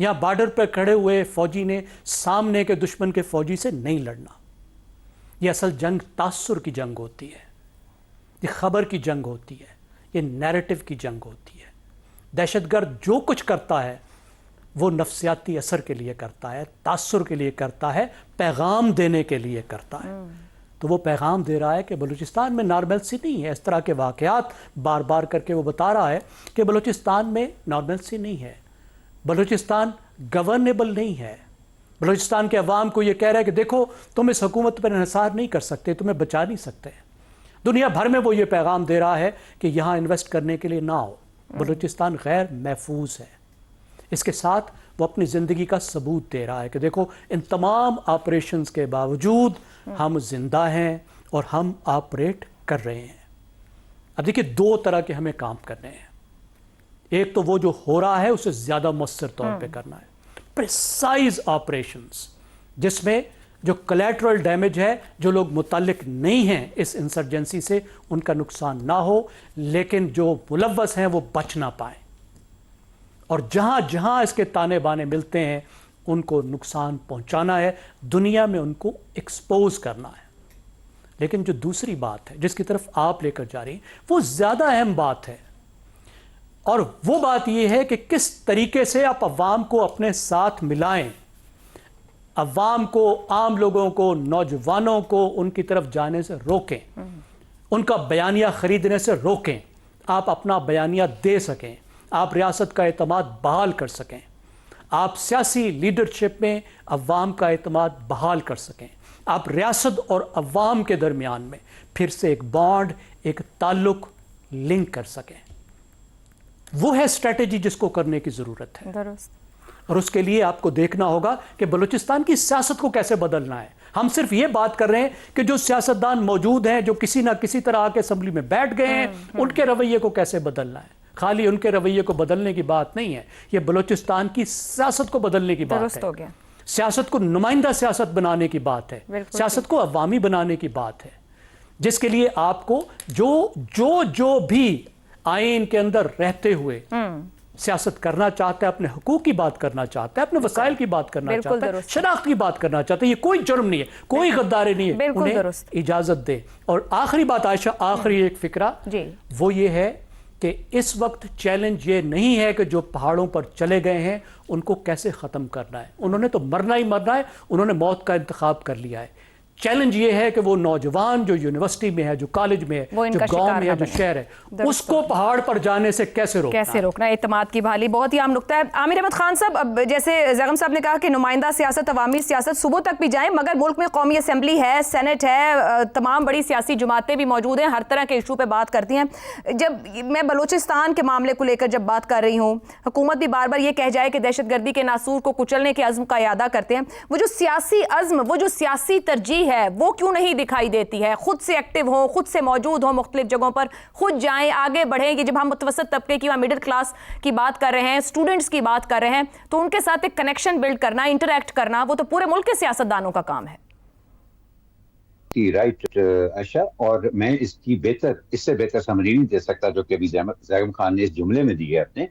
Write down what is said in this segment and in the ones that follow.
یہاں بارڈر پر کھڑے ہوئے فوجی نے سامنے کے دشمن کے فوجی سے نہیں لڑنا. یہ اصل جنگ تاثر کی جنگ ہوتی ہے, یہ خبر کی جنگ ہوتی ہے, یہ نیریٹو کی جنگ ہوتی ہے. دہشت گرد جو کچھ کرتا ہے وہ نفسیاتی اثر کے لیے کرتا ہے, تاثر کے لیے کرتا ہے, پیغام دینے کے لیے کرتا ہے. تو وہ پیغام دے رہا ہے کہ بلوچستان میں نارملسی نہیں ہے. اس طرح کے واقعات بار بار کر کے وہ بتا رہا ہے کہ بلوچستان میں نارملسی نہیں ہے, بلوچستان گورنیبل نہیں ہے. بلوچستان کے عوام کو یہ کہہ رہا ہے کہ دیکھو تم اس حکومت پر انحصار نہیں کر سکتے, تمہیں بچا نہیں سکتے. دنیا بھر میں وہ یہ پیغام دے رہا ہے کہ یہاں انویسٹ کرنے کے لیے نہ ہو, بلوچستان غیر محفوظ ہے. اس کے ساتھ وہ اپنی زندگی کا ثبوت دے رہا ہے کہ دیکھو ان تمام آپریشنز کے باوجود ہم زندہ ہیں اور ہم آپریٹ کر رہے ہیں. اب دیکھیے دو طرح کے ہمیں کام کرنے ہیں. ایک تو وہ جو ہو رہا ہے اسے زیادہ مؤثر طور پہ کرنا ہے, پریسائز آپریشنز, جس میں جو کولیٹرل ڈیمیج ہے, جو لوگ متعلق نہیں ہیں اس انسرجنسی سے ان کا نقصان نہ ہو, لیکن جو ملوث ہیں وہ بچ نہ پائیں. اور جہاں جہاں اس کے تانے بانے ملتے ہیں ان کو نقصان پہنچانا ہے, دنیا میں ان کو ایکسپوز کرنا ہے. لیکن جو دوسری بات ہے جس کی طرف آپ لے کر جا رہی ہیں وہ زیادہ اہم بات ہے, اور وہ بات یہ ہے کہ کس طریقے سے آپ عوام کو اپنے ساتھ ملائیں, عوام کو, عام لوگوں کو, نوجوانوں کو ان کی طرف جانے سے روکیں, ان کا بیانیہ خریدنے سے روکیں, آپ اپنا بیانیہ دے سکیں, آپ ریاست کا اعتماد بحال کر سکیں, آپ سیاسی لیڈرشپ میں عوام کا اعتماد بحال کر سکیں, آپ ریاست اور عوام کے درمیان میں پھر سے ایک بانڈ, ایک تعلق لنک کر سکیں. وہ ہے اسٹریٹجی جس کو کرنے کی ضرورت ہے. درست. اور اس کے لیے آپ کو دیکھنا ہوگا کہ بلوچستان کی سیاست کو کیسے بدلنا ہے. ہم صرف یہ بات کر رہے ہیں کہ جو سیاستدان موجود ہیں, جو کسی نہ کسی طرح آ کے اسمبلی میں بیٹھ گئے ہیں, ان کے رویے کو کیسے بدلنا ہے. خالی ان کے رویے کو بدلنے کی بات نہیں ہے, یہ بلوچستان کی سیاست کو بدلنے کی بات ہے. ہو گیا. سیاست کو نمائندہ سیاست بنانے کی بات ہے, سیاست کو عوامی بنانے کی بات ہے, جس کے لیے آپ کو جو بھی آئین کے اندر رہتے ہوئے سیاست کرنا چاہتا ہے, اپنے حقوق کی بات کرنا چاہتا ہے, اپنے وسائل کی بات کرنا چاہتا ہے, شناخت کی بات کرنا چاہتا ہے, یہ کوئی جرم نہیں ہے, کوئی غداری نہیں ہے, انہیں اجازت دے. اور آخری بات عائشہ, آخری ایک فکرہ, وہ یہ ہے کہ اس وقت چیلنج یہ نہیں ہے کہ جو پہاڑوں پر چلے گئے ہیں ان کو کیسے ختم کرنا ہے. انہوں نے تو مرنا ہی مرنا ہے, انہوں نے موت کا انتخاب کر لیا ہے. چیلنج یہ ہے کہ وہ نوجوان جو یونیورسٹی میں ہے, جو کالج میں ہے, جو گاؤں میں ہے, جو شہر ہے, اس کو پہاڑ پر جانے سے کیسے روکنا. اعتماد کی بحالی بہت ہی عام نقطہ ہے. عامر احمد خان صاحب, اب جیسے زیغم صاحب نے کہا کہ نمائندہ سیاست, عوامی سیاست صوبوں تک بھی جائیں, مگر ملک میں قومی اسمبلی ہے, سینٹ ہے, تمام بڑی سیاسی جماعتیں بھی موجود ہیں, ہر طرح کے ایشو پہ بات کرتی ہیں. جب میں بلوچستان کے معاملے کو لے کر جب بات کر رہی ہوں, حکومت بھی بار بار یہ کہہ جائے کہ دہشت گردی کے ناسور کو کچلنے کے عزم کا اعادہ کرتے ہیں, وہ جو سیاسی عزم, وہ جو سیاسی ترجیح ہے, وہ کیوں نہیں دکھائی دیتی ہے؟ خود سے ایکٹیو ہوں, خود سے موجود ہوں مختلف جگہوں پر, خود جائیں, آگے بڑھیں. کہ جب ہم متوسط طبقے کی, مڈل کلاس کی بات کر رہے ہیں, اسٹوڈنٹس کی بات کر رہے ہیں, تو ان کے ساتھ ایک کنیکشن بلڈ کرنا, انٹریکٹ کرنا, وہ تو پورے ملک کے سیاستدانوں کا کام ہے. رائٹ عائشہ, اور میں اس سے بہتر سمری نہیں دے سکتا جو کہ ابھی زیغم خان نے اس جملے میں دی ہے اپنے,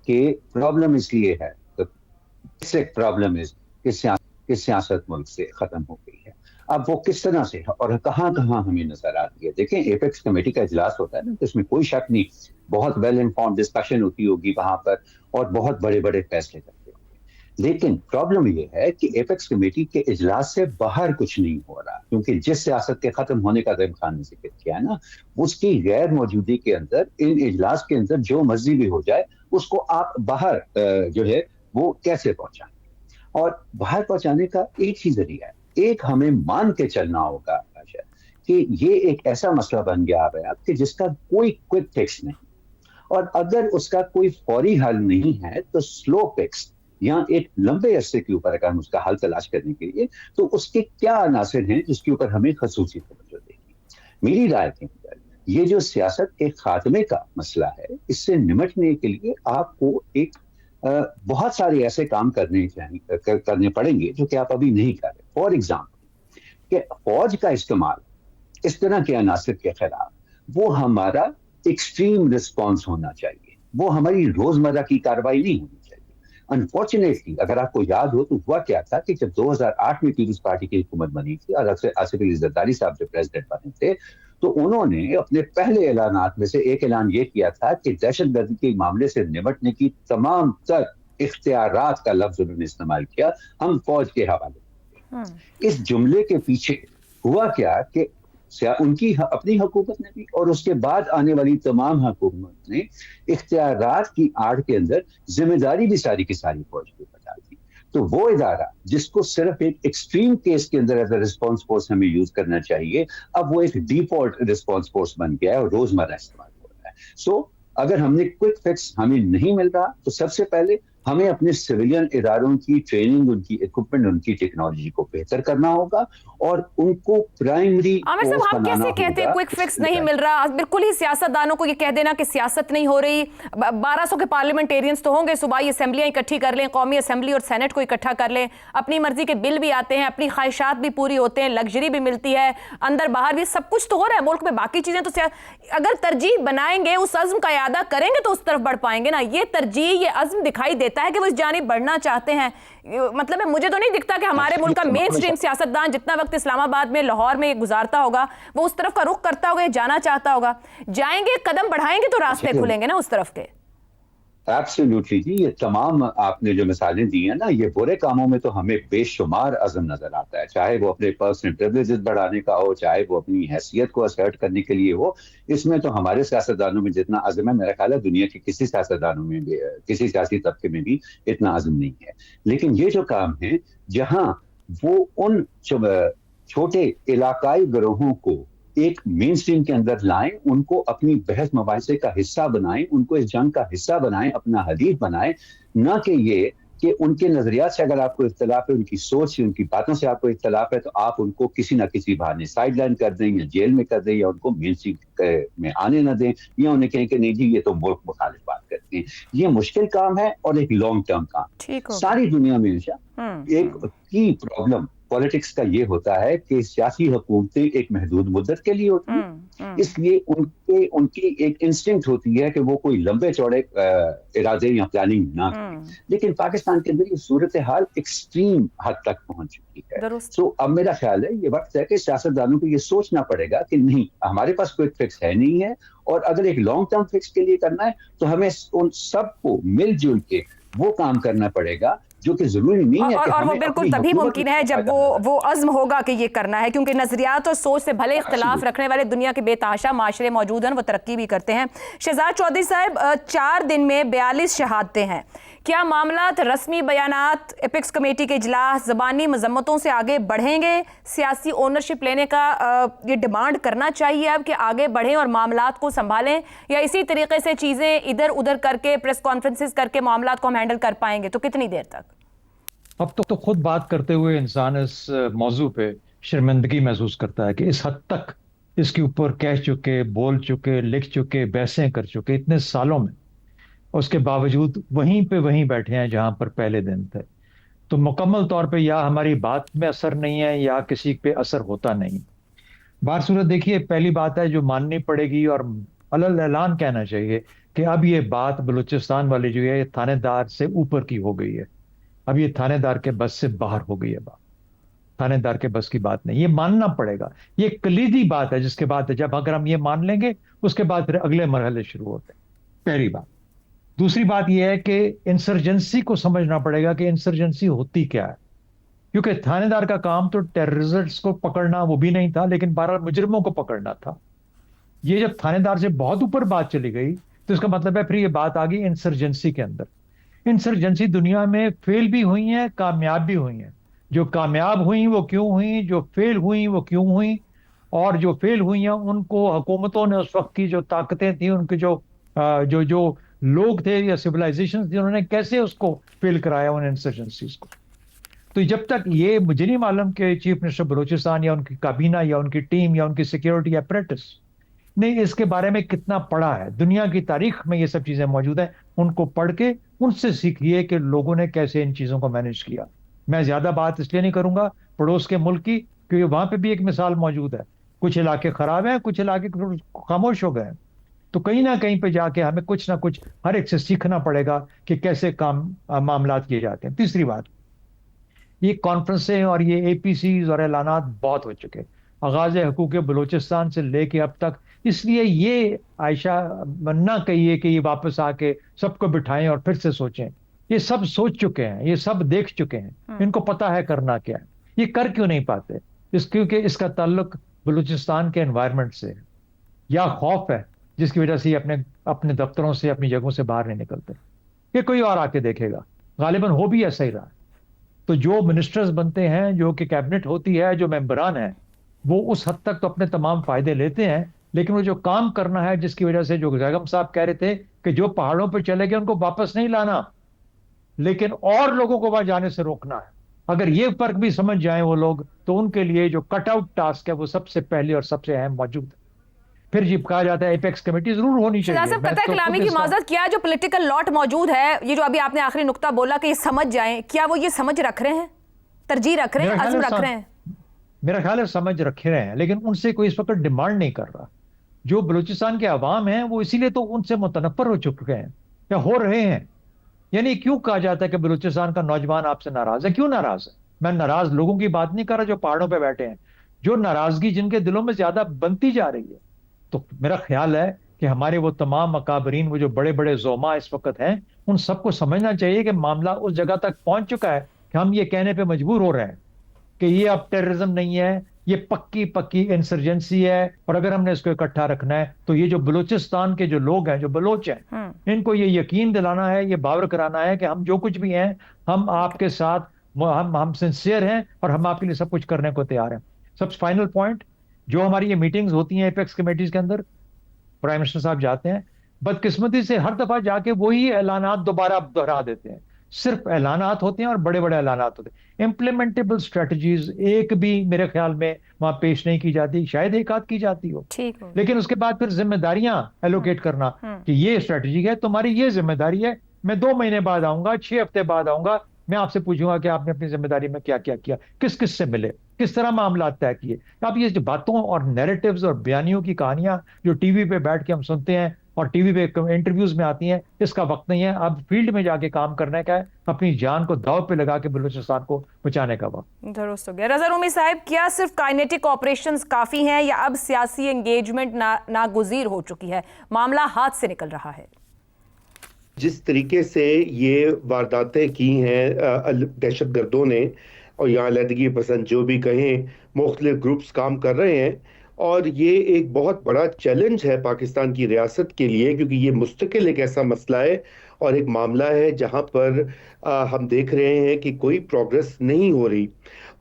کہ پرابلم اس لیے ہے, پرابلم کہ سیاست ملک سے ختم ہو گئی ہے. اب وہ کس طرح سے اور کہاں کہاں ہمیں نظر آتی ہے. دیکھیں, ایپیکس کمیٹی کا اجلاس ہوتا ہے نا, اس میں کوئی شک نہیں, بہت ویل انفارمڈ ڈسکشن ہوتی ہوگی وہاں پر, اور بہت بڑے بڑے فیصلے کرتے ہوں گے. لیکن پرابلم یہ ہے کہ ایپیکس کمیٹی کے اجلاس سے باہر کچھ نہیں ہو رہا, کیونکہ جس سیاست کے ختم ہونے کا زیغم خان نے ذکر کیا ہے نا, اس کی غیر موجودگی کے اندر, ان اجلاس کے اندر جو مرضی بھی ہو جائے, اس کو آپ باہر جو ہے وہ کیسے پہنچائیں. اور باہر پہنچانے کا ایک ہی ذریعہ ہے, ایک ہمیں مان کے چلنا ہوگا کہ یہ ایک ایسا مسئلہ بن گیا ہے کہ جس کا کوئی کوئک فکس نہیں, اور اگر اس کا کوئی فوری حل نہیں ہے تو سلو فکس یا ایک لمبے عرصے کے اوپر اگر ہم اس کا حل تلاش کرنے کے لیے, تو اس کے کیا عناصر ہیں جس کے اوپر ہمیں خصوصی توجہ دے گی. میری رائے کے اندر یہ جو سیاست کے خاتمے کا مسئلہ ہے, اس سے نمٹنے کے لیے آپ کو ایک بہت سارے ایسے کام کرنے پڑیں گے جو کہ آپ ابھی نہیں کر رہے. فار ایگزامپل, کہ فوج کا استعمال اس طرح کے عناصر کے خلاف وہ ہمارا ایکسٹریم رسپانس ہونا چاہیے, وہ ہماری روزمرہ کی کارروائی نہیں ہونی چاہیے. انفارچونیٹلی اگر آپ کو یاد ہو تو ہوا کیا تھا کہ جب 2008 میں پیپلز پارٹی کی حکومت بنی تھی اور آصف علی زرداری صاحب جو پریزیڈنٹ بنے تھے تو انہوں نے اپنے پہلے اعلانات میں سے ایک اعلان یہ کیا تھا کہ دہشت گردی کے معاملے سے نمٹنے کی تمام تر اختیارات کا لفظ انہوں نے استعمال کیا ہم فوج کے حوالے. اس جملے کے پیچھے ہوا کیا کہ ان کی اپنی حکومت نے بھی اور اس کے بعد آنے والی تمام حکومت نے اختیارات کی آڑ کے اندر ذمہ داری بھی ساری کی ساری فوج کے اوپر ڈال دی. تو وہ ادارہ جس کو صرف ایک ایکسٹریم کیس کے اندر ایز اے رسپانس فورس ہمیں یوز کرنا چاہیے اب وہ ایک ڈیفالٹ رسپانس فورس بن گیا ہے اور روزمرہ استعمال ہو رہا ہے. سو اگر ہم نے کوئک فکس ہمیں نہیں مل رہا تو سب سے پہلے ہمیں اپنے سویلین اداروں کی ٹریننگ ان کی اکوپمنٹ ان کی ٹیکنالوجی کو بہتر کرنا ہوگا اور ان کو پرائمری عامر صاحب آپ کیسے کہتے ہیں کوئک فکس نہیں مل رہا؟ بالکل ہی سیاست دانوں کو یہ کہہ دینا کہ سیاست نہیں ہو رہی. 1200 کے پارلیمنٹیرینز تو ہوں گے, صوبائی اسمبلیاں اکٹھی کر لیں, قومی اسمبلی اور سینٹ کو اکٹھا کر لیں, اپنی مرضی کے بل بھی آتے ہیں, اپنی خواہشات بھی پوری ہوتے ہیں, لگژری بھی ملتی ہے, اندر باہر بھی سب کچھ تو ہو رہا ہے ملک میں. باقی چیزیں تو اگر ترجیح بنائیں گے, اس عزم کا اعادہ کریں گے تو اس طرف بڑھ پائیں گے نا. یہ ترجیح, یہ عزم دکھائی دیتا ہے کہ وہ اس جانب بڑھنا چاہتے ہیں. مطلب ہے مجھے تو نہیں دکھتا کہ ہمارے ملک کا مین سٹریم سیاستدان جتنا وقت اسلام آباد میں, لاہور میں گزارتا ہوگا, وہ اس طرف کا رخ کرتا ہوگا, جانا چاہتا ہوگا. جائیں گے, قدم بڑھائیں گے تو راستے کھلیں گے نا اس طرف کے. ایبسلیوٹلی جی, یہ تمام آپ نے جو مثالیں دی ہیں نا, یہ برے کاموں میں تو ہمیں بے شمار عزم نظر آتا ہے, چاہے وہ اپنے پرسنل پریویلیجز بڑھانے کا ہو, چاہے وہ اپنی حیثیت کو اسرٹ کرنے کے لیے ہو. اس میں تو ہمارے سیاستدانوں میں جتنا عزم ہے میرا خیال ہے دنیا کے کسی سیاستدانوں میں بھی, کسی سیاسی طبقے میں بھی اتنا عزم نہیں ہے. لیکن یہ جو کام ہے جہاں وہ ان چھوٹے علاقائی گروہوں کو ایک مین سٹریم کے اندر لائیں, ان کو اپنی بحث مباحثے کا حصہ بنائیں, ان کو اس جنگ کا حصہ بنائیں, اپنا حلیف بنائیں, نہ کہ یہ کہ ان کے نظریات سے اگر آپ کو اختلاف ہے, ان کی سوچ سے, ان کی باتوں سے آپ کو اختلاف ہے تو آپ ان کو کسی نہ کسی بہانے سائڈ لائن کر دیں یا جیل میں کر دیں یا ان کو مین سٹریم میں آنے نہ دیں یا انہیں کہیں کہ نہیں جی یہ تو ملک مخالف بات کرتے ہیں. یہ مشکل کام ہے اور ایک لانگ ٹرم کام. ساری دنیا میں ایک کی پرابلم پالیٹکس کا یہ ہوتا ہے کہ سیاسی حکومتیں ایک محدود مدت کے لیے ہوتی ہیں, اس لیے ان کی ایک انسٹنکٹ ہوتی ہے کہ وہ کوئی لمبے چوڑے ارادے یا پلاننگ نہ کریں. لیکن پاکستان کے اندر یہ صورتحال ایکسٹریم حد تک پہنچ چکی ہے. سو اب میرا خیال ہے یہ وقت ہے کہ سیاستدانوں کو یہ سوچنا پڑے گا کہ نہیں, ہمارے پاس کوئی فکس ہے نہیں ہے, اور اگر ایک لانگ ٹرم فکس کے لیے کرنا ہے تو ہمیں ان سب کو مل جل کے وہ کام کرنا پڑے گا جو کہ ضروری نہیں ہے. اور وہ بالکل تبھی ممکن ہے جب وہ عزم ہوگا کہ یہ کرنا ہے, کیونکہ نظریات اور سوچ سے بھلے اختلاف رکھنے والے دنیا کے بے تحاشا معاشرے موجود ہیں, وہ ترقی بھی کرتے ہیں. شہزاد چودھری صاحب, 4 دن میں 42 شہادتیں ہیں. کیا معاملات, رسمی بیانات, ایپکس کمیٹی کے اجلاس, زبانی مذمتوں سے آگے بڑھیں گے؟ سیاسی اونرشپ لینے کا یہ ڈیمانڈ کرنا چاہیے اب کہ آگے بڑھیں اور معاملات کو سنبھالیں, یا اسی طریقے سے چیزیں ادھر ادھر کر کے پریس کانفرنسز کر کے معاملات کو ہم ہینڈل کر پائیں گے؟ تو کتنی دیر تک؟ اب تو خود بات کرتے ہوئے انسان اس موضوع پہ شرمندگی محسوس کرتا ہے کہ اس حد تک اس کے اوپر کہہ چکے, بول چکے, لکھ چکے, بحثیں کر چکے اتنے سالوں میں, اس کے باوجود وہیں پہ وہیں بیٹھے ہیں جہاں پر پہلے دن تھے. تو مکمل طور پہ یا ہماری بات میں اثر نہیں ہے یا کسی پہ اثر ہوتا نہیں. بہر صورت دیکھیے, پہلی بات ہے جو ماننی پڑے گی اور علل اعلان کہنا چاہیے کہ اب یہ بات بلوچستان والی جو ہے یہ تھانے دار سے اوپر کی ہو گئی ہے. اب یہ تھانے دار کے بس سے باہر ہو گئی ہے بات, تھانے دار کے بس کی بات نہیں, یہ ماننا پڑے گا. یہ کلیدی بات ہے جس کے بعد جب اگر ہم یہ مان لیں گے اس کے بعد پھر اگلے مرحلے شروع ہوتے ہیں. پہلی بات. دوسری بات یہ ہے کہ انسرجنسی کو سمجھنا پڑے گا کہ انسرجنسی ہوتی کیا ہے, کیونکہ تھانے دار کا کام تو ٹیررسٹس کو پکڑنا وہ بھی نہیں تھا, لیکن بہرحال مجرموں کو پکڑنا تھا. یہ جب تھانے دار سے بہت اوپر بات چلی گئی تو اس کا مطلب ہے پھر یہ بات آ گئی انسرجنسی کے اندر. انسرجنسی دنیا میں فیل بھی ہوئی ہیں, کامیاب بھی ہوئی ہیں. جو کامیاب ہوئیں وہ کیوں ہوئیں, جو فیل ہوئیں وہ کیوں ہوئیں, اور جو فیل ہوئی ہیں ان کو حکومتوں نے اس وقت کی جو طاقتیں تھیں, ان کے جو لوگ تھے یا سویلائزیشن تھی, انہوں نے کیسے اس کو فیل کرایا ان انسرجنسیز کو. تو جب تک یہ مجھے نہیں معلوم کہ چیف منسٹر بلوچستان یا ان کی کابینہ یا ان کی ٹیم یا ان کی سیکیورٹی اپریٹس نے اس کے بارے میں کتنا پڑھا ہے. دنیا کی تاریخ میں یہ سب چیزیں موجود ہیں, ان کو پڑھ کے ان سے سیکھیے کہ لوگوں نے کیسے ان چیزوں کو مینج کیا. میں زیادہ بات اس لیے نہیں کروں گا پڑوس کے ملک کی, کیونکہ وہاں پہ بھی ایک مثال موجود ہے. کچھ علاقے خراب ہیں, کچھ علاقے خاموش ہو گئے ہیں. تو کہیں نہ کہیں پہ جا کے ہمیں کچھ نہ کچھ ہر ایک سے سیکھنا پڑے گا کہ کیسے معاملات کیے جاتے ہیں. تیسری بات، یہ کانفرنسیں اور یہ اے پی سیز اور اعلانات بہت ہو چکے آغاز حقوق بلوچستان سے لے کے اب تک. اس لیے یہ عائشہ نہ کہیے کہ یہ واپس آ کے سب کو بٹھائیں اور پھر سے سوچیں. یہ سب سوچ چکے ہیں، یہ سب دیکھ چکے ہیں، ان کو پتا ہے کرنا کیا ہے. یہ کر کیوں نہیں پاتے؟ کیونکہ اس کا تعلق بلوچستان کے انوائرمنٹ سے ہے، یا خوف ہے جس کی وجہ سے یہ اپنے دفتروں سے، اپنی جگہوں سے باہر نہیں نکلتے. یہ کوئی اور آ کے دیکھے گا، غالباً ہو بھی ایسا ہی رہا ہے. تو جو منسٹرز بنتے ہیں، جو کہ کیبنٹ ہوتی ہے، جو ممبران ہیں، وہ اس حد تک تو اپنے تمام فائدے لیتے ہیں، لیکن وہ جو کام کرنا ہے، جس کی وجہ سے جو بیگم صاحب کہہ رہے تھے کہ جو پہاڑوں پہ چلے گئے ان کو واپس نہیں لانا، لیکن اور لوگوں کو وہاں جانے سے روکنا ہے. اگر یہ فرق بھی سمجھ جائیں وہ لوگ، تو ان کے لیے جو کٹ آؤٹ ٹاسک ہے وہ سب سے پہلے اور سب سے اہم موجود ہے. پھر جب کہا جاتا ہے ایپیکس کمیٹی ضرور ہونی چاہیے. صاحب قطع کلامی کی معذرت، کیا جو پولیٹیکل لاٹ موجود ہے، یہ جو ابھی آپ نے آخری نقطہ بولا کہ یہ سمجھ جائیں، کیا وہ یہ سمجھ رکھ رہے ہیں، ترجیح رکھ رہے ہیں، عزم رکھ رہے ہیں؟ میرا خیال ہے سمجھ رکھے رہے ہیں، لیکن ان سے کوئی اس وقت ڈیمانڈ نہیں کر رہا. جو بلوچستان کے عوام ہیں وہ اسی لیے تو ان سے متنفر ہو چکے ہیں یا ہو رہے ہیں. یعنی کیوں کہا جاتا ہے کہ بلوچستان کا نوجوان آپ سے ناراض ہے؟ کیوں ناراض ہے؟ میں ناراض لوگوں کی بات نہیں کر رہا جو پہاڑوں پہ بیٹھے ہیں، جو ناراضگی جن کے دلوں میں زیادہ بنتی جا رہی ہے. تو میرا خیال ہے کہ ہمارے وہ تمام اکابرین، وہ جو بڑے بڑے زعما اس وقت ہیں، ان سب کو سمجھنا چاہیے کہ معاملہ اس جگہ تک پہنچ چکا ہے کہ ہم یہ کہنے پہ مجبور ہو رہے ہیں کہ یہ اب ٹیررزم نہیں ہے، یہ پکی انسرجنسی ہے. اور اگر ہم نے اس کو اکٹھا رکھنا ہے تو یہ جو بلوچستان کے جو لوگ ہیں، جو بلوچ ہیں، ان کو یہ یقین دلانا ہے، یہ باور کرانا ہے کہ ہم جو کچھ بھی ہیں، ہم آپ کے ساتھ، ہم سنسیئر ہیں اور ہم آپ کے لیے سب کچھ کرنے کو تیار ہیں. سب فائنل پوائنٹ، جو ہماری یہ میٹنگز ہوتی ہیں ایپیکس کمیٹیز کے اندر، پرائم منسٹر صاحب جاتے ہیں، بدقسمتی سے ہر دفعہ جا کے وہی اعلانات دوبارہ دہرا دیتے ہیں. صرف اعلانات ہوتے ہیں اور بڑے بڑے اعلانات ہوتے ہیں. امپلیمنٹیبل اسٹریٹجیز ایک بھی میرے خیال میں وہاں پیش نہیں کی جاتی. شاید ایک آدھ کی جاتی ہو، لیکن اس کے بعد پھر ذمہ داریاں ایلوکیٹ کرنا کہ یہ اسٹریٹجی ہے، تمہاری یہ ذمہ داری ہے، میں 2 مہینے بعد آؤں گا، 6 ہفتے بعد آؤں گا، میں آپ سے پوچھوں گا کہ آپ نے اپنی ذمہ داری میں کیا کیا کیا، کس کس سے ملے، کس طرح معاملات طے کیے. اب یہ جو باتوں اور نیریٹیوز اور بیانیوں کی کہانیاں جو ٹی وی پہ بیٹھ کے ہم سنتے ہیں اور ٹی وی پہ انٹرویوز میں آتی ہیں، اس کا وقت نہیں ہے. اب فیلڈ میں جا کے کام کرنے کا ہے، اپنی جان کو داؤ پہ لگا کے بلوچستان کو بچانے کا وقت. درست ہو گیا. رضا رومی صاحب، کیا صرف کائنیٹک آپریشنز کافی ہیں یا اب سیاسی انگیجمنٹ ناگزیر ہو چکی ہے، معاملہ ہاتھ سے نکل رہا ہے؟ جس طریقے سے یہ وارداتیں کی ہیں دہشت گردوں نے، اور یہاں علیحدگی پسند جو بھی کہیں مختلف گروپس کام کر رہے ہیں، اور یہ ایک بہت بڑا چیلنج ہے پاکستان کی ریاست کے لیے، کیونکہ یہ مستقل ایک ایسا مسئلہ ہے اور ایک معاملہ ہے جہاں پر ہم دیکھ رہے ہیں کہ کوئی پروگریس نہیں ہو رہی.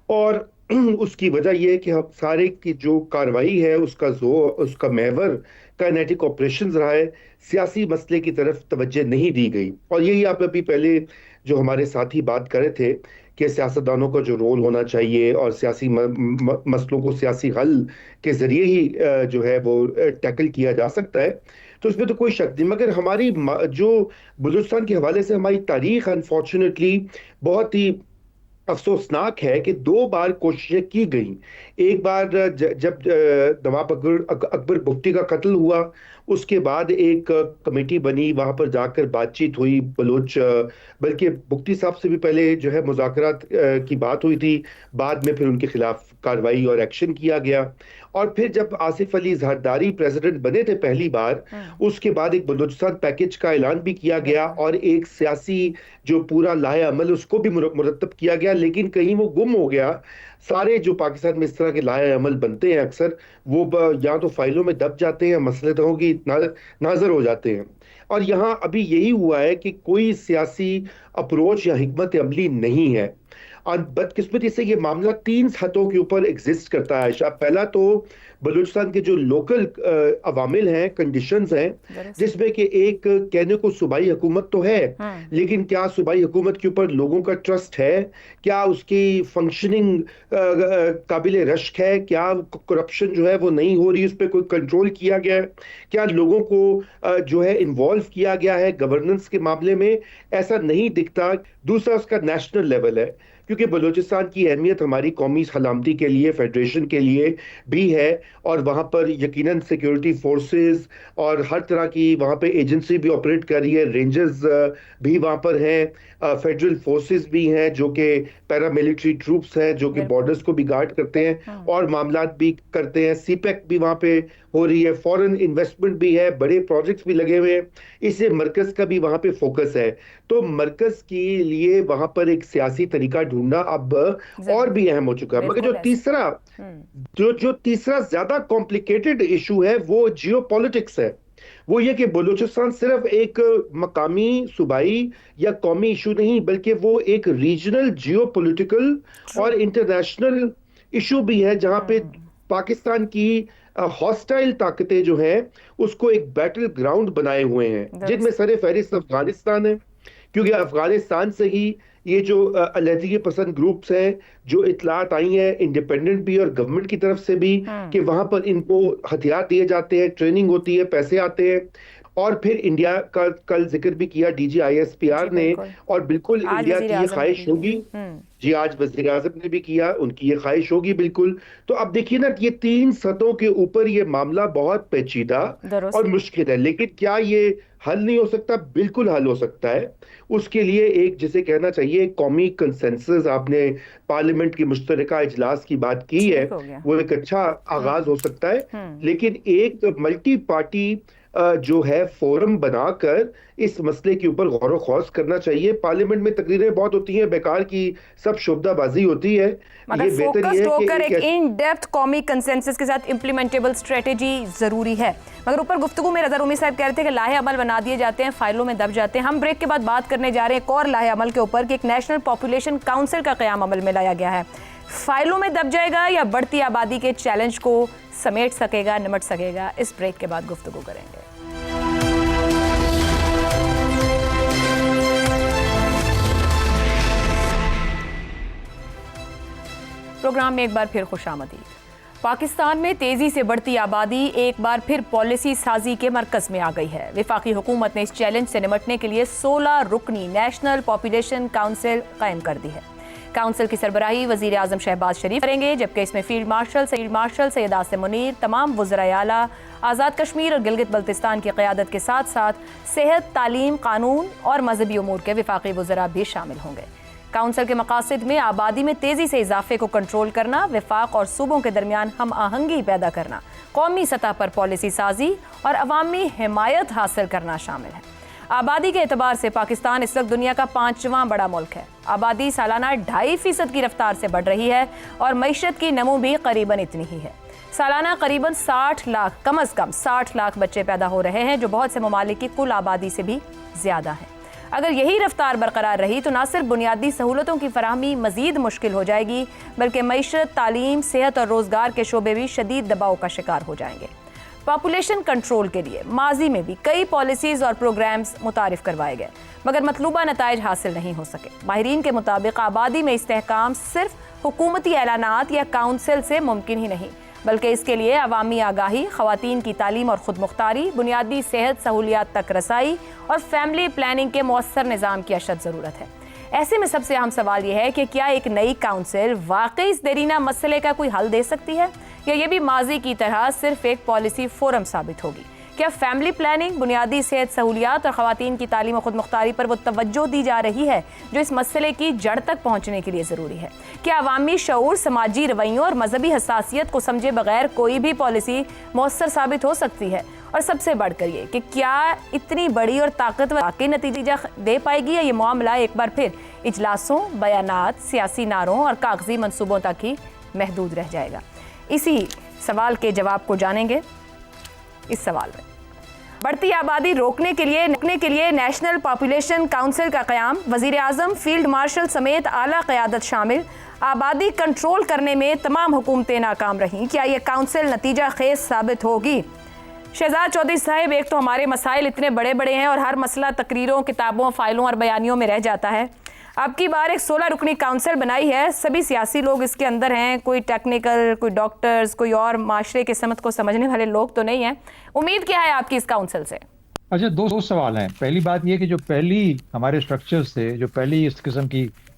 اور اس کی وجہ یہ ہے کہ ہم سارے کی جو کارروائی ہے اس کا محور کائنیٹک آپریشنز رہا ہے، سیاسی مسئلے کی طرف توجہ نہیں دی گئی. اور یہی آپ ابھی پہلے جو ہمارے ساتھی بات کر رہے تھے کہ سیاستدانوں کا جو رول ہونا چاہیے اور سیاسی مسئلوں کو سیاسی حل کے ذریعے ہی جو ہے وہ ٹیکل کیا جا سکتا ہے، تو اس میں تو کوئی شک نہیں. مگر ہماری جو بلوچستان کے حوالے سے ہماری تاریخ انفارچونیٹلی بہت ہی افسوسناک ہے کہ 2 بار کوششیں کی گئیں. ایک بار جب نواب اکبر بگٹی کا قتل ہوا، اس کے بعد ایک کمیٹی بنی، وہاں پر جا کر بات چیت ہوئی بلکہ بگٹی صاحب سے بھی پہلے جو ہے مذاکرات کی بات ہوئی تھی، بعد میں پھر ان کے خلاف کارروائی اور ایکشن کیا گیا. اور پھر جب آصف علی زرداری پریزیڈنٹ بنے تھے پہلی بار، اس کے بعد ایک بلوچستان پیکج کا اعلان بھی کیا گیا اور ایک سیاسی جو پورا لاہے عمل اس کو بھی مرتب کیا گیا، لیکن کہیں وہ گم ہو گیا. سارے جو پاکستان میں اس طرح کے لاہے عمل بنتے ہیں اکثر وہ یا تو فائلوں میں دب جاتے ہیں، مسلطوں کی ناظر ہو جاتے ہیں. اور یہاں ابھی یہی ہوا ہے کہ کوئی سیاسی اپروچ یا حکمت عملی نہیں ہے. اور بدقسمتی سے یہ معاملہ 3 سطحوں کے اوپر ایگزسٹ کرتا ہے عائشہ. پہلا تو بلوچستان کے جو لوکل عوامل ہیں، کنڈیشنز ہیں، جس میں کہ ایک کہنے کو صوبائی حکومت تو ہے، لیکن کیا صوبائی حکومت کے اوپر لوگوں کا ٹرسٹ ہے؟ کیا اس کی فنکشننگ قابل رشک ہے؟ کیا کرپشن جو ہے وہ نہیں ہو رہی، اس پہ کوئی کنٹرول کیا گیا ہے؟ کیا لوگوں کو جو ہے انوالو کیا گیا ہے گورننس کے معاملے میں؟ ایسا نہیں دکھتا. دوسرا اس کا نیشنل لیول ہے کیونکہ بلوچستان کی اہمیت ہماری قومی سلامتی کے لیے، فیڈریشن کے لیے بھی ہے، اور وہاں پر یقیناً سیکیورٹی فورسز اور ہر طرح کی وہاں پہ ایجنسی بھی آپریٹ کر رہی ہے، رینجرز بھی وہاں پر ہیں، فیڈرل فورسز بھی ہیں جو کہ پیراملٹری ٹروپس ہیں جو کہ بارڈرز کو بھی گارڈ کرتے ہیں اور معاملات بھی کرتے ہیں، سی پیک بھی وہاں پہ ہو رہی ہے، فورن انویسٹمنٹ بھی ہے، بڑے پروجیکٹس بھی لگے ہوئے ہیں، اس سے مرکز کا بھی وہاں پہ فوکس ہے۔ تو مرکز کے لیے وہاں پر ایک سیاسی طریقہ ڈھونڈنا اب اور بھی اہم ہو چکا ہے۔ مگر جو تیسرا زیادہ کمپلیکیٹڈ ایشو ہے وہ جیو پولیٹکس ہے۔ وہ یہ کہ بلوچستان صرف ایک مقامی صوبائی یا قومی ایشو نہیں، بلکہ وہ ایک ریجنل جیو پولیٹیکل اور انٹرنیشنل ایشو بھی ہے، جہاں پہ پاکستان کی ہاسٹائل طاقتیں جو ہیں اس کو ایک بیٹل گراؤنڈ بنائے ہوئے ہیں، جن میں سر فہرست افغانستان ہے، کیونکہ افغانستان سے ہی یہ جو علیحدگی پسند گروپس ہیں، جو اطلاعات آئی ہیں انڈیپینڈنٹ بھی اور گورنمنٹ کی طرف سے بھی کہ وہاں پر ان کو ہتھیار دیے جاتے ہیں، ٹریننگ ہوتی ہے، پیسے آتے ہیں، اور پھر انڈیا کا کل ذکر بھی کیا ڈی جی ISPR نے، اور بالکل انڈیا کی یہ خواہش ہوگی، جی آج وزیر اعظم نے بھی کیا، ان کی یہ خواہش ہوگی بالکل۔ تو اب دیکھیے نا، یہ 3 سطحوں کے اوپر یہ معاملہ بہت پیچیدہ اور مشکل ہے، لیکن کیا یہ حل نہیں ہو سکتا؟ بالکل حل ہو سکتا ہے۔ اس کے لیے ایک جسے کہنا چاہیے قومی کنسنسس، آپ نے پارلیمنٹ کی مشترکہ اجلاس کی بات کی ہے، وہ ایک اچھا آغاز ہو سکتا ہے، لیکن ایک ملٹی پارٹی جو ہے فورم بنا کر اس مسئلے کے اوپر غور و خوض کرنا چاہیے۔ پارلیمنٹ میں تقریریں بہت ہوتی ہیں، بیکار کی سب شعبدہ بازی ہوتی ہے، مگر فوکسڈ ہو کر ایک ان ڈیپتھ قومی کنسنسس کے ساتھ امپلیمنٹیبل اسٹریٹجی ضروری ہے۔ مگر اوپر گفتگو میں رضا رومی صاحب کہہ رہے تھے کہ لاہے عمل بنا دیے جاتے ہیں، فائلوں میں دب جاتے ہیں۔ ہم بریک کے بعد بات کرنے جا رہے ہیں ایک اور لاہے عمل کے اوپر کہ ایک نیشنل پاپولیشن کاؤنسل کا قیام عمل میں لایا گیا ہے۔ فائلوں میں دب جائے گا یا بڑھتی آبادی کے چیلنج کو سمیٹ سکے گا، نمٹ سکے گا؟ اس بریک کے بعد گفتگو کریں گے۔ پروگرام میں ایک بار پھر خوش آمدید۔ پاکستان میں تیزی سے بڑھتی آبادی ایک بار پھر پالیسی سازی کے مرکز میں آ گئی ہے۔ وفاقی حکومت نے اس چیلنج سے نمٹنے کے لیے 16 رکنی نیشنل پاپولیشن کاؤنسل قائم کر دی ہے۔ کاؤنسل کی سربراہی وزیر اعظم شہباز شریف کریں گے، جبکہ اس میں فیلڈ مارشل سید عاصم منیر، تمام وزرائے اعلیٰ، آزاد کشمیر اور گلگت بلتستان کی قیادت کے ساتھ ساتھ صحت، تعلیم، قانون اور مذہبی امور کے وفاقی وزراء بھی شامل ہوں گے۔ کاؤنسل کے مقاصد میں آبادی میں تیزی سے اضافے کو کنٹرول کرنا، وفاق اور صوبوں کے درمیان ہم آہنگی پیدا کرنا، قومی سطح پر پالیسی سازی اور عوامی حمایت حاصل کرنا شامل ہے۔ آبادی کے اعتبار سے پاکستان اس وقت دنیا کا 5واں بڑا ملک ہے۔ آبادی سالانہ 2.5% کی رفتار سے بڑھ رہی ہے اور معیشت کی نمو بھی قریباً اتنی ہی ہے۔ سالانہ قریباً 60 لاکھ، کم از کم 60 لاکھ بچے پیدا ہو رہے ہیں، جو بہت سے ممالک کی کل آبادی سے بھی زیادہ ہے۔ اگر یہی رفتار برقرار رہی تو نہ صرف بنیادی سہولتوں کی فراہمی مزید مشکل ہو جائے گی، بلکہ معیشت، تعلیم، صحت اور روزگار کے شعبے بھی شدید دباؤ کا شکار ہو جائیں گے۔ پاپولیشن کنٹرول کے لیے ماضی میں بھی کئی پالیسیز اور پروگرامز متعارف کروائے گئے، مگر مطلوبہ نتائج حاصل نہیں ہو سکے۔ ماہرین کے مطابق آبادی میں استحکام صرف حکومتی اعلانات یا کاؤنسل سے ممکن ہی نہیں، بلکہ اس کے لیے عوامی آگاہی، خواتین کی تعلیم اور خود مختاری، بنیادی صحت سہولیات تک رسائی اور فیملی پلاننگ کے مؤثر نظام کی اشد ضرورت ہے۔ ایسے میں سب سے اہم سوال یہ ہے کہ کیا ایک نئی کاؤنسل واقعی اس دیرینہ مسئلے کا کوئی حل دے سکتی ہے، یا یہ بھی ماضی کی طرح صرف ایک پالیسی فورم ثابت ہوگی؟ کیا فیملی پلاننگ، بنیادی صحت سہولیات اور خواتین کی تعلیم و خود مختاری پر وہ توجہ دی جا رہی ہے جو اس مسئلے کی جڑ تک پہنچنے کے لیے ضروری ہے؟ کیا عوامی شعور، سماجی رویوں اور مذہبی حساسیت کو سمجھے بغیر کوئی بھی پالیسی مؤثر ثابت ہو سکتی ہے؟ اور سب سے بڑھ کر یہ کہ کیا اتنی بڑی اور طاقتور واقعی نتیجہ دے پائے گی، یا یہ معاملہ ایک بار پھر اجلاسوں، بیانات، سیاسی نعروں اور کاغذی منصوبوں تک ہی محدود رہ جائے گا؟ اسی سوال کے جواب کو جانیں گے اس سوال میں۔ بڑھتی آبادی روکنے کے لیے نیشنل پاپولیشن کاؤنسل کا قیام، وزیر اعظم، فیلڈ مارشل سمیت اعلیٰ قیادت شامل۔ آبادی کنٹرول کرنے میں تمام حکومتیں ناکام رہیں، کیا یہ کاؤنسل نتیجہ خیز ثابت ہوگی؟ شہزاد چودھری صاحب، ایک تو ہمارے مسائل اتنے بڑے بڑے ہیں اور ہر مسئلہ تقریروں، کتابوں، فائلوں اور بیانیوں میں رہ جاتا ہے۔ اب کی بار ایک 16 رکنی کاؤنسل بنائی ہے، سبھی سیاسی لوگ اس کے اندر ہیں، کوئی ٹیکنیکل، کوئی ڈاکٹرز، کوئی اور معاشرے کے سمت کو سمجھنے والے لوگ تو نہیں ہیں۔ امید کیا ہے آپ کی اس کاؤنسل سے؟ اچھا، دو سوال ہیں۔ پہلی بات یہ کہ جو پہلی ہمارے اسٹرکچرز تھے، جو پہلی اس قسم کی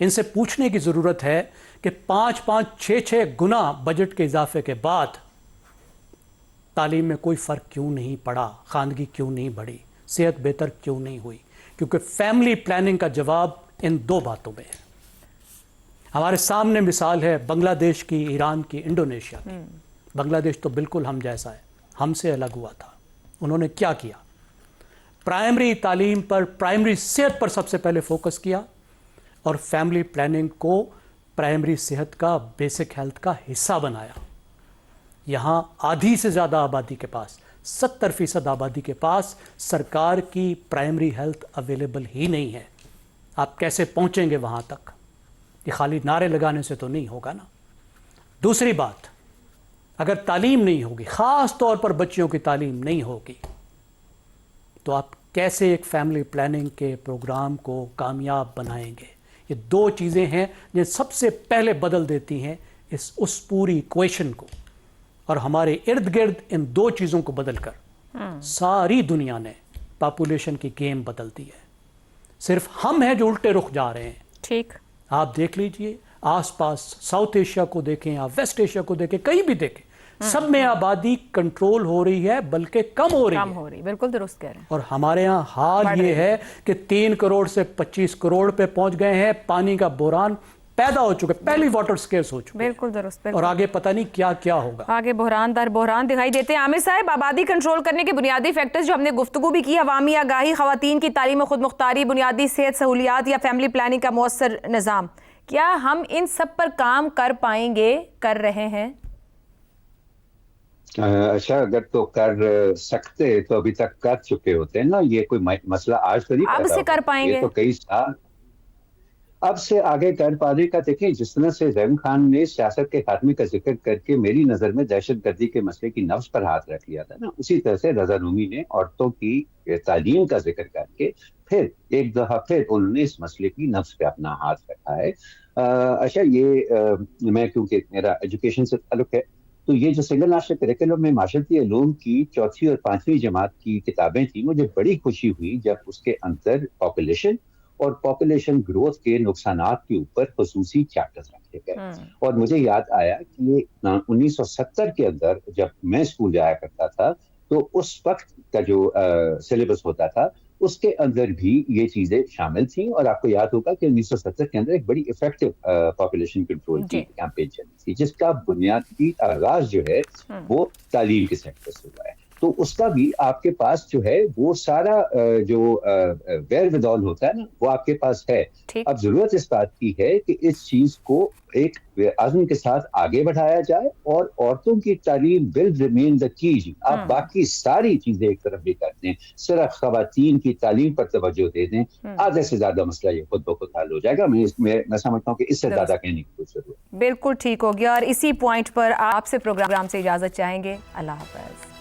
ان سے پوچھنے کی ضرورت ہے کہ 5-6 گنا بجٹ کے اضافے کے بعد تعلیم میں کوئی فرق کیوں نہیں پڑا، خواندگی کیوں نہیں بڑھی، صحت بہتر کیوں نہیں ہوئی؟ کیونکہ فیملی پلاننگ کا جواب ان 2 باتوں میں ہے۔ ہمارے سامنے مثال ہے بنگلہ دیش کی، ایران کی، انڈونیشیا کی۔ بنگلہ دیش تو بالکل ہم جیسا ہے، ہم سے الگ ہوا تھا۔ انہوں نے کیا کیا؟ پرائمری تعلیم پر، پرائمری صحت پر سب سے پہلے فوکس کیا، اور فیملی پلاننگ کو پرائمری صحت کا، بیسک ہیلتھ کا حصہ بنایا۔ یہاں آدھی سے زیادہ آبادی کے پاس، 70% آبادی کے پاس سرکار کی پرائمری ہیلتھ اویلیبل ہی نہیں ہے۔ آپ کیسے پہنچیں گے وہاں تک؟ یہ خالی نعرے لگانے سے تو نہیں ہوگا نا۔ دوسری بات، اگر تعلیم نہیں ہوگی، خاص طور پر بچیوں کی تعلیم نہیں ہوگی، تو آپ کیسے ایک فیملی پلاننگ کے پروگرام کو کامیاب بنائیں گے؟ یہ 2 چیزیں ہیں جو سب سے پہلے بدل دیتی ہیں اس پوری ایکویشن کو، اور ہمارے ارد گرد ان 2 چیزوں کو بدل کر ساری دنیا نے پاپولیشن کی گیم بدل دی ہے۔ صرف ہم ہیں جو الٹے رخ جا رہے ہیں۔ ٹھیک، آپ دیکھ لیجئے، آس پاس ساؤتھ ایشیا کو دیکھیں یا ویسٹ ایشیا کو دیکھیں، کہیں بھی دیکھیں، سب میں آبادی کنٹرول ہو رہی ہے، بلکہ کم ہو رہی ہے۔ بالکل درست کہہ رہے ہیں۔ اور ہمارے ہاں حال یہ ہے کہ 3 کروڑ سے 25 کروڑ پہ پہنچ گئے ہیں، پانی کا بحران پیدا ہو چکے، پہلی واٹر سکیرس ہو چکے، بالکل درست، اور آگے پتہ نہیں کیا کیا ہوگا۔ آگے بحران در بحران دکھائی دیتے ہیں۔ عامر صاحب، آبادی کنٹرول کرنے کے بنیادی فیکٹرز جو ہم نے گفتگو بھی کی، عوامی آگاہی، خواتین کی تعلیم و خود مختاری، بنیادی صحت سہولیات یا فیملی پلاننگ کا مؤثر نظام، کیا ہم ان سب پر کام کر پائیں گے، کر رہے ہیں؟ اچھا، اگر تو کر سکتے تو ابھی تک کر چکے ہوتے ہیں نا۔ یہ کوئی مسئلہ آج تو نہیں اب پیدا سے کر ہوا، پائیں گے؟ یہ تو کئی سال اب سے آگے کر پانے کا۔ دیکھیں، جس طرح سے زیم خان نے سیاست کے خاتمے کا ذکر کر کے میری نظر میں دہشت گردی کے مسئلے کی نبض پر ہاتھ رکھ لیا تھا نا، اسی طرح سے رضا نومی نے عورتوں کی تعلیم کا ذکر کر کے پھر ایک دفعہ پھر انہوں نے اس مسئلے کی نبض پہ اپنا ہاتھ رکھا ہے۔ اچھا، یہ میں کیونکہ میرا ایجوکیشن سے تعلق ہے، تو یہ جو سنگل نیشنل کریکولم میں معاشرتی علوم کی 4تھی اور 5ویں جماعت کی کتابیں تھیں، مجھے بڑی خوشی ہوئی جب اس کے اندر پاپولیشن اور پاپولیشن گروتھ کے نقصانات کے اوپر خصوصی چیپٹرز رکھے گئے۔ اور مجھے یاد آیا کہ 1970 کے اندر جب میں اسکول جایا کرتا تھا، تو اس وقت کا جو سلیبس ہوتا تھا اس کے اندر بھی یہ چیزیں شامل تھیں، اور آپ کو یاد ہوگا کہ 1970 کے اندر ایک بڑی افیکٹو پاپولیشن کنٹرول کی کیمپین چلی تھی، جس کا بنیادی آغاز جو ہے وہ تعلیم کے سیکٹر سے ہوا ہے۔ تو اس کا بھی آپ کے پاس جو ہے وہ سارا جو ویر ودول ہوتا ہے نا، وہ آپ کے پاس ہے۔ اب ضرورت اس بات کی ہے کہ اس چیز کو ایک عزم کے ساتھ آگے بڑھایا جائے، اور عورتوں کی تعلیم ول ریمین دا کی۔ آپ باقی ساری چیزیں ایک طرف بھی کر دیں، صرف خواتین کی تعلیم پر توجہ دے دیں، آدھے سے زیادہ مسئلہ یہ خود بخود حل ہو جائے گا۔ میں سمجھتا ہوں کہ اس سے زیادہ کہنے کی کوئی ضرورت۔ بالکل ٹھیک ہو گیا، اور اسی پوائنٹ پر آپ سے پروگرام سے اجازت چاہیں گے۔ اللہ حافظ۔